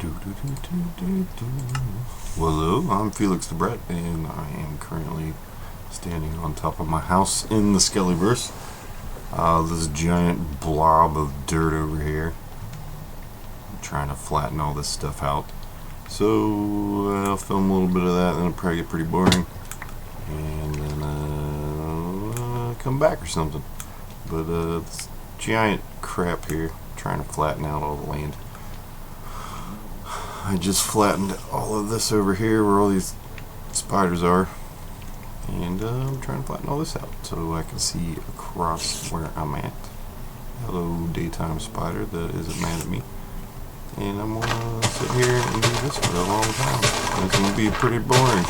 Well, hello, I'm Felix the Brett, and I am currently standing on top of my house in the SkellyVerse. This giant blob of dirt over here. I'm trying to flatten all this stuff out. So I'll film a little bit of that, and it'll probably get pretty boring. And then come back or something. But this giant crap here, trying to flatten out all the land. I just flattened all of this over here where all these spiders are, and I'm trying to flatten all this out so I can see across where I'm at. Hello, daytime spider that isn't mad at me. And I'm gonna sit here and do this for a long time. And it's gonna be pretty boring,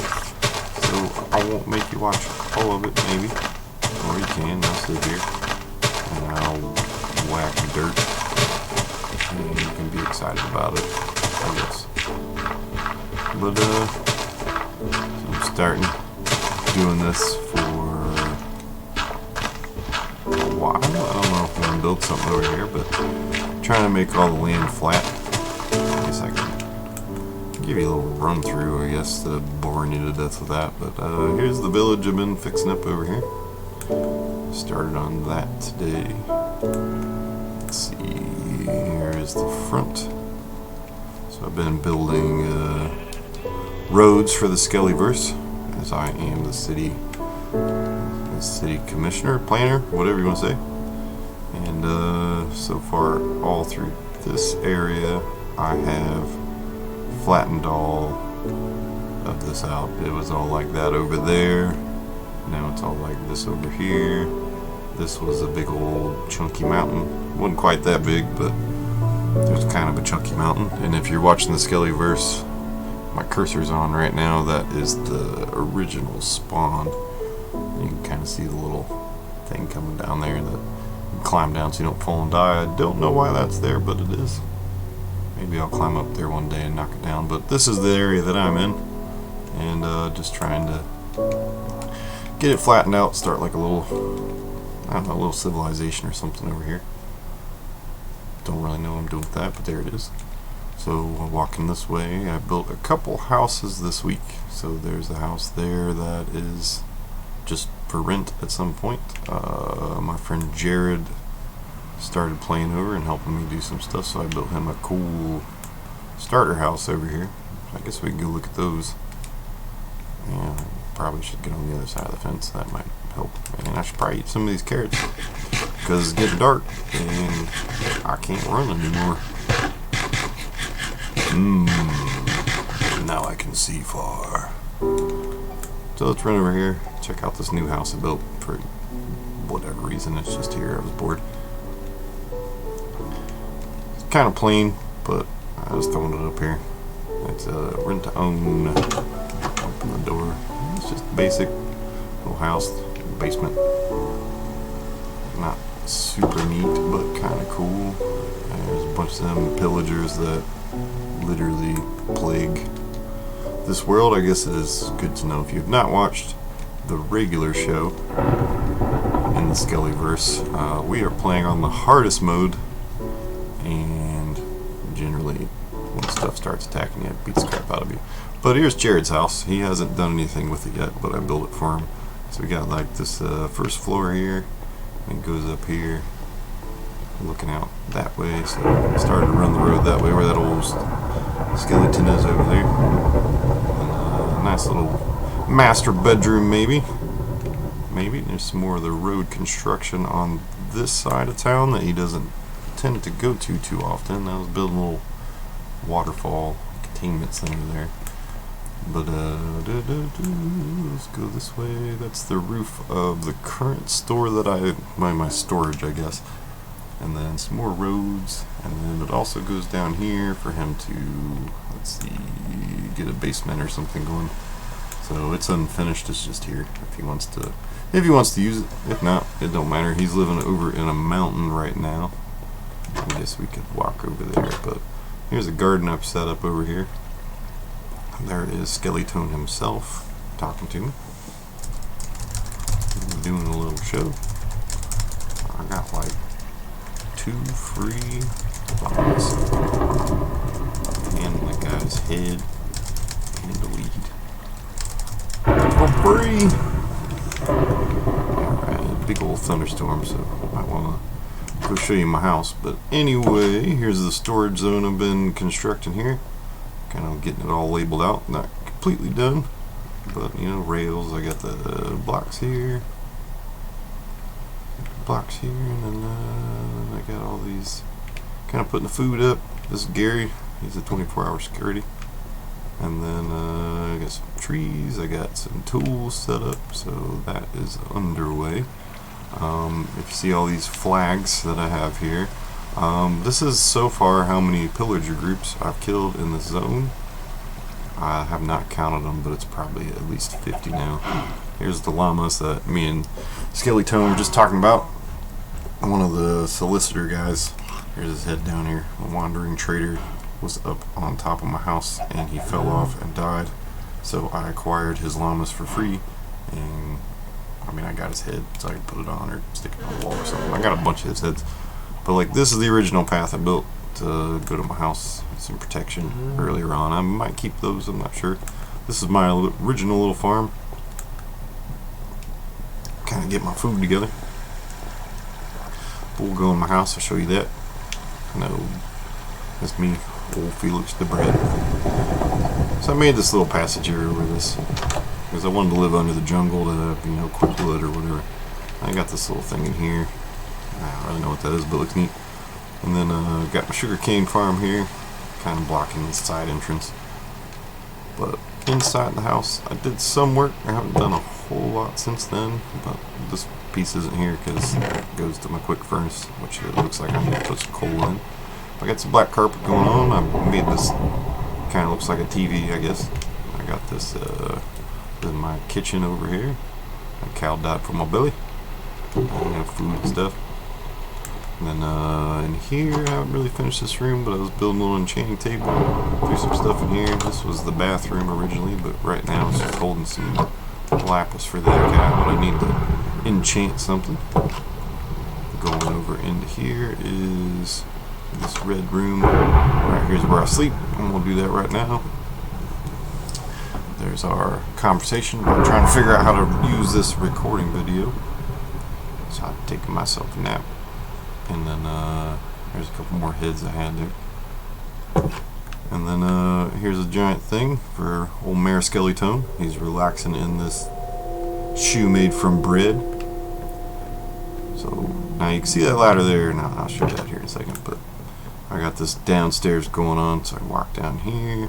so I won't make you watch all of it, maybe, or you can. I'll sit here and I'll whack dirt, and you can be excited about it, I guess. But so I'm starting doing this for a while. I don't know if I'm gonna build something over here, but I'm trying to make all the land flat. I guess I can give you a little run through, I guess, instead of boring you to death with that. But here's the village I've been fixing up over here. Started on that today. Let's see, here's the front. So I've been building roads for the SkellyVerse, as I am the city commissioner, planner, whatever you want to say. And so far, all through this area, I have flattened all of this out. It was all like that over there. Now it's all like this over here. This was a big old chunky mountain. Wasn't quite that big, but there's kind of a chunky mountain. And if you're watching the SkellyVerse, my cursor's on right now, that is the original spawn. You can kind of see the little thing coming down there that you climb down so you don't fall and die. I don't know why that's there, but it is. Maybe I'll climb up there one day and knock it down. But this is the area that I'm in, and just trying to get it flattened out, start like a little, I don't know, a little civilization or something over here. Don't really know what I'm doing with that, but there it is. So walking this way, I built a couple houses this week. So there's a house there that is just for rent at some point. My friend Jared started playing over and helping me do some stuff, so I built him a cool starter house over here. I guess we can go look at those. Yeah, probably should get on the other side of the fence. That might help. And I should probably eat some of these carrots because it's getting dark and I can't run anymore. Now I can see far. So let's run over here, check out this new house I built for whatever reason. It's just here. I was bored. It's kind of plain, but I was throwing it up here. It's a rent to own. Open the door. It's just a basic little house, basement. Not super neat, but kind of cool. And there's a bunch of them pillagers that literally plague this world. I guess it is good to know if you've not watched the regular show in the SkellyVerse. We are playing on the hardest mode, and generally when stuff starts attacking you, it beats the crap out of you. But here's Jared's house. He hasn't done anything with it yet, but I built it for him. So we got like this first floor here, and it goes up here, looking out that way. So I started to run the road that way where that old skeleton is over there. And a nice little master bedroom, maybe. Maybe there's some more of the road construction on this side of town that he doesn't tend to go to too often. I was building a little waterfall containment center there. But let's go this way. That's the roof of the current store that my storage, I guess. And then some more roads, and then it also goes down here for him to, let's see, get a basement or something going. So it's unfinished. It's just here if he wants to use it. If not, it don't matter. He's living over in a mountain right now. I guess we could walk over there, but here's a garden I've set up over here. There is Skellytone himself talking to me, doing a little show. I got like 2 free bombs and Alright, big old thunderstorm, so I might want to go show you my house. But anyway, here's the storage zone I've been constructing here. Kind of getting it all labeled out. Not completely done, but you know, rails. I got the blocks here, and then I got all these. Kind of putting the food up. This is Gary. He's a 24-hour security. And then I got some trees. I got some tools set up, so that is underway. If you see all these flags that I have here, this is so far how many pillager groups I've killed in this zone. I have not counted them, but it's probably at least 50 now. Here's the llamas that me and Skellytone were just talking about. One of the solicitor guys. Here's his head down here. A wandering trader was up on top of my house and he fell off and died. So I acquired his llamas for free, and I mean, I got his head so I could put it on or stick it on the wall or something. I got a bunch of his heads. But like, this is the original path I built to go to my house. Some protection earlier on. I might keep those, I'm not sure. This is my original little farm. Kind of get my food together. But we'll go in my house, I'll show you that. No, that's me, old Felix the Bread. So I made this little passage here over this because I wanted to live under the jungle to have, you know, quick wood or whatever. I got this little thing in here. I don't really know what that is, but it looks neat. And then got my sugarcane farm here, kind of blocking the side entrance. But inside the house, I did some work. I haven't done a whole lot since then, but this piece isn't here because it goes to my quick furnace, which it looks like I'm going to put some coal in. I got some black carpet going on. I made this, kind of looks like a TV, I guess. I got this in my kitchen over here. A cow died from my belly. I have food and stuff. And then in here, I haven't really finished this room, but I was building a little enchanting table. Threw some stuff in here. This was the bathroom originally, but right now it's just holding some lapis for that guy when I need to enchant something. Going over into here is this red room. Right here's where I sleep. I'm going to do that right now. There's our conversation about trying to figure out how to use this recording video. So I'm taking myself a nap. And then there's a couple more heads I had there. And then here's a giant thing for old Mayor Skellytone. He's relaxing in this shoe made from bread. So now you can see that ladder there. Now I'll show you that here in a second. But I got this downstairs going on, so I walk down here.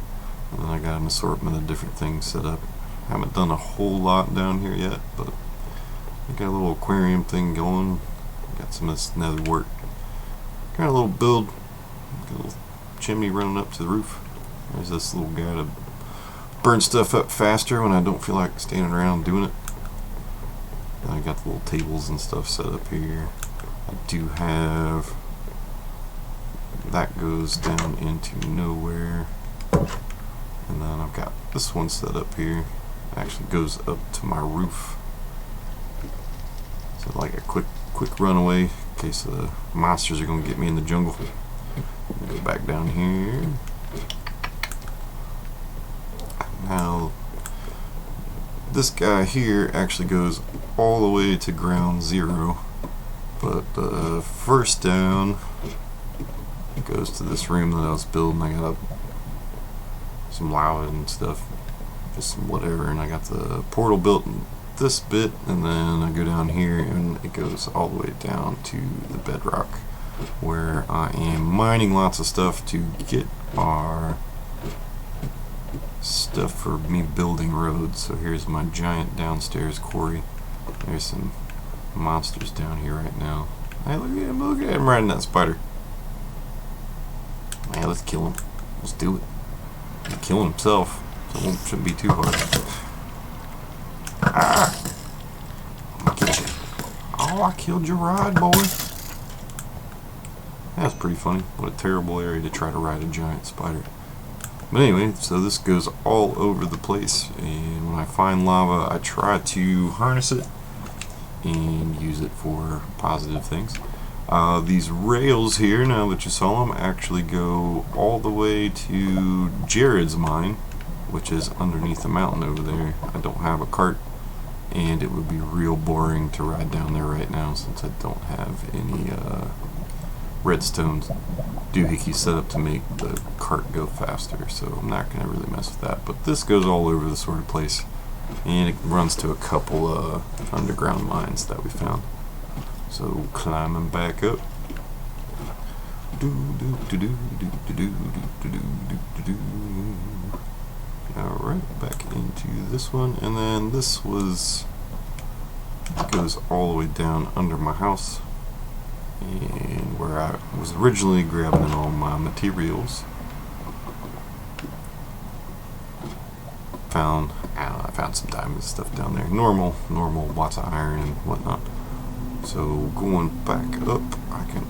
And then I got an assortment of different things set up. I haven't done a whole lot down here yet, but I got a little aquarium thing going. Got some of this nether work. Got a little build. Got a little chimney running up to the roof. There's this little guy to burn stuff up faster when I don't feel like standing around doing it. And I got the little tables and stuff set up here. I do have that goes down into nowhere. And then I've got this one set up here. It actually goes up to my roof. So like a quick runaway in case the monsters are going to get me in the jungle. Go back down here. Now this guy here actually goes all the way to ground zero, but first down goes to this room that I was building. I got some lava and stuff, just some whatever, and I got the portal built in this bit, and then I go down here and it goes all the way down to the bedrock where I am mining lots of stuff to get our stuff for me building roads. So here's my giant downstairs quarry. There's some monsters down here right now. Hey, look at him riding that spider. Man, let's kill him. Let's do it. He's killing himself, so it shouldn't be too hard. Ah! I'm gonna get you. Oh, I killed your ride, boy. That's pretty funny. What a terrible area to try to ride a giant spider. But anyway, so this goes all over the place, and when I find lava, I try to harness it and use it for positive things. These rails here, now that you saw them, actually go all the way to Jared's mine, which is underneath the mountain over there. I don't have a cart and it would be real boring to ride down there right now since I don't have any redstone doohickey set up to make the cart go faster, so I'm not going to really mess with that. But this goes all over the sort of place, and it runs to a couple underground mines that we found. So climbing back up. Alright, back into this one, and then this goes all the way down under my house, and where I was originally grabbing all my materials. I found some diamond stuff down there, normal lots of iron and whatnot. So going back up, I can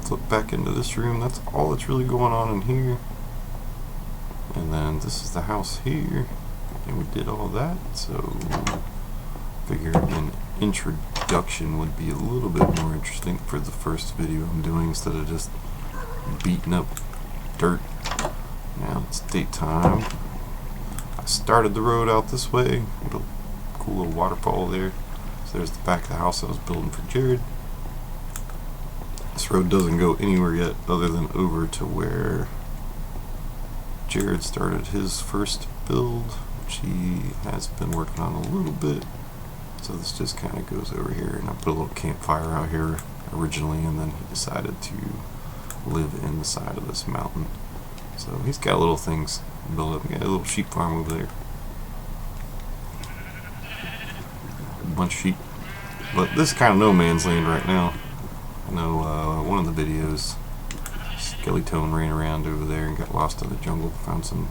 flip back into this room. That's all that's really going on in here. And then this is the house here, and we did all that, so figured an introduction would be a little bit more interesting for the first video I'm doing instead of just beating up dirt. Now it's daytime. I started the road out this way with a cool little waterfall there. So there's the back of the house I was building for Jared. This road doesn't go anywhere yet other than over to where Jared started his first build, which he has been working on a little bit. So this just kind of goes over here, and I put a little campfire out here originally, and then he decided to live in the side of this mountain. So he's got little things built up. He got a little sheep farm over there. A bunch of sheep. But this is kind of no man's land right now. I know one of the videos, Skellytone ran around over there and got lost in the jungle, found some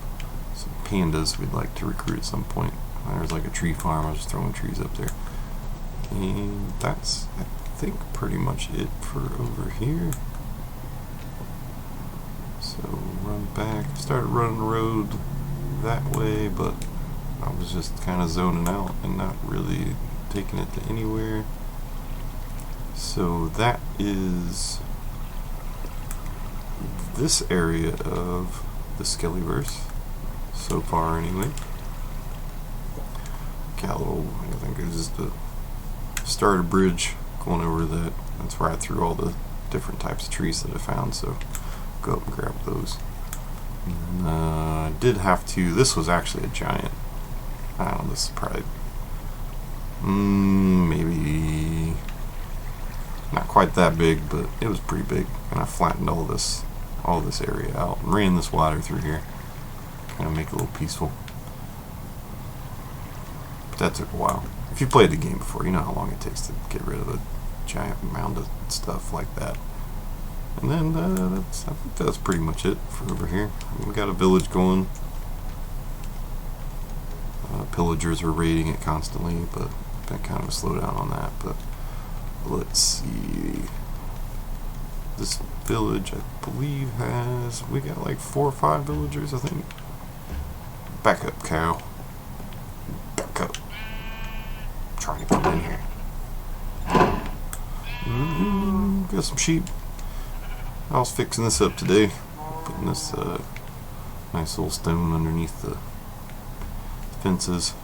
pandas we'd like to recruit at some point. There's like a tree farm, I was just throwing trees up there. And that's, I think, pretty much it for over here. So run back. Started running the road that way, but I was just kind of zoning out and not really taking it to anywhere. So that is this area of the SkellyVerse so far anyway. Got a little, I think it's just a starter bridge going over that. That's where I threw all the different types of trees that I found, so go up and grab those. And, I did have to, this was actually a giant, I don't know, this is probably maybe not quite that big, but it was pretty big, and I flattened all this area out and ran this water through here, kind of make it a little peaceful. But that took a while. If you played the game before, you know how long it takes to get rid of a giant mound of stuff like that. And then I think that's pretty much it for over here. We got a village going. Pillagers are raiding it constantly, but been kind of a slowdown on that. But let's see. This village, I believe, we got like 4 or 5 villagers, I think. Back up, cow. Back up. I'm trying to come in here. Got some sheep. I was fixing this up today, putting this nice little stone underneath the fences.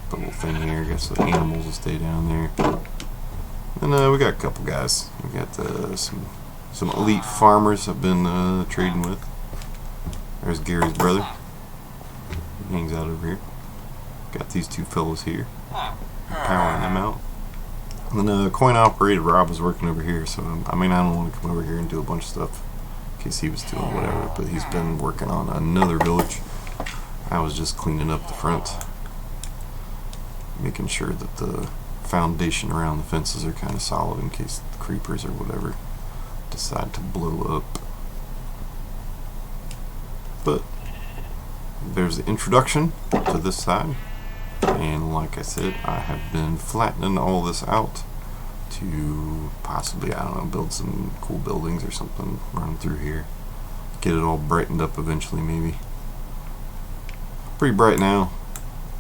Put a little thing here, got so the animals will stay down there. And we got a couple guys. We got some elite farmers I've been trading with. There's Gary's brother. He hangs out over here. Got these 2 fellows here, powering them out. And then coin operated Rob was working over here, so I mean, I don't want to come over here and do a bunch of stuff in case he was doing whatever, but he's been working on another village. I was just cleaning up the front, making sure that the foundation around the fences are kind of solid in case the creepers or whatever decide to blow up. But there's the introduction to this side. And like I said, I have been flattening all this out to possibly, I don't know, build some cool buildings or something running through here. Get it all brightened up eventually, maybe. Pretty bright now.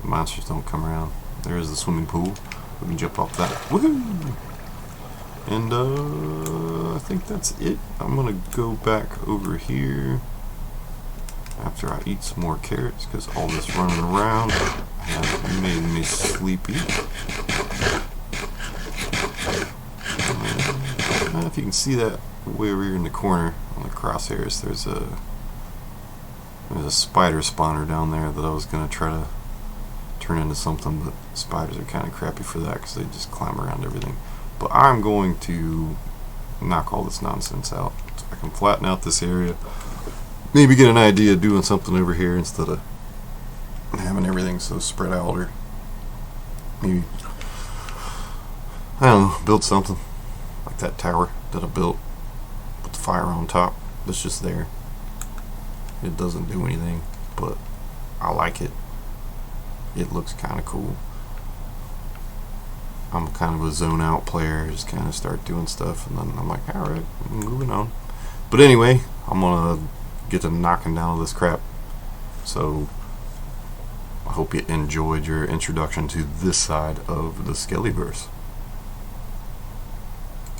The monsters don't come around. There is the swimming pool. We can jump off that. Woohoo! And I think that's it. I'm gonna go back over here after I eat some more carrots, because all this running around has made me sleepy. I don't know if you can see that way over here in the corner on the crosshairs. There's a spider spawner down there that I was going to try to turn into something, but spiders are kind of crappy for that because they just climb around everything. But I'm going to knock all this nonsense out so I can flatten out this area. Maybe get an idea of doing something over here instead of having everything so spread out, or maybe, I don't know, build something like that tower that I built with the fire on top. It's just there. It doesn't do anything, but I like it. It looks kind of cool. I'm kind of a zone out player, just kind of start doing stuff and then I'm like, alright, moving on. But anyway, I'm gonna get to knocking down all this crap. So I hope you enjoyed your introduction to this side of the SkellyVerse.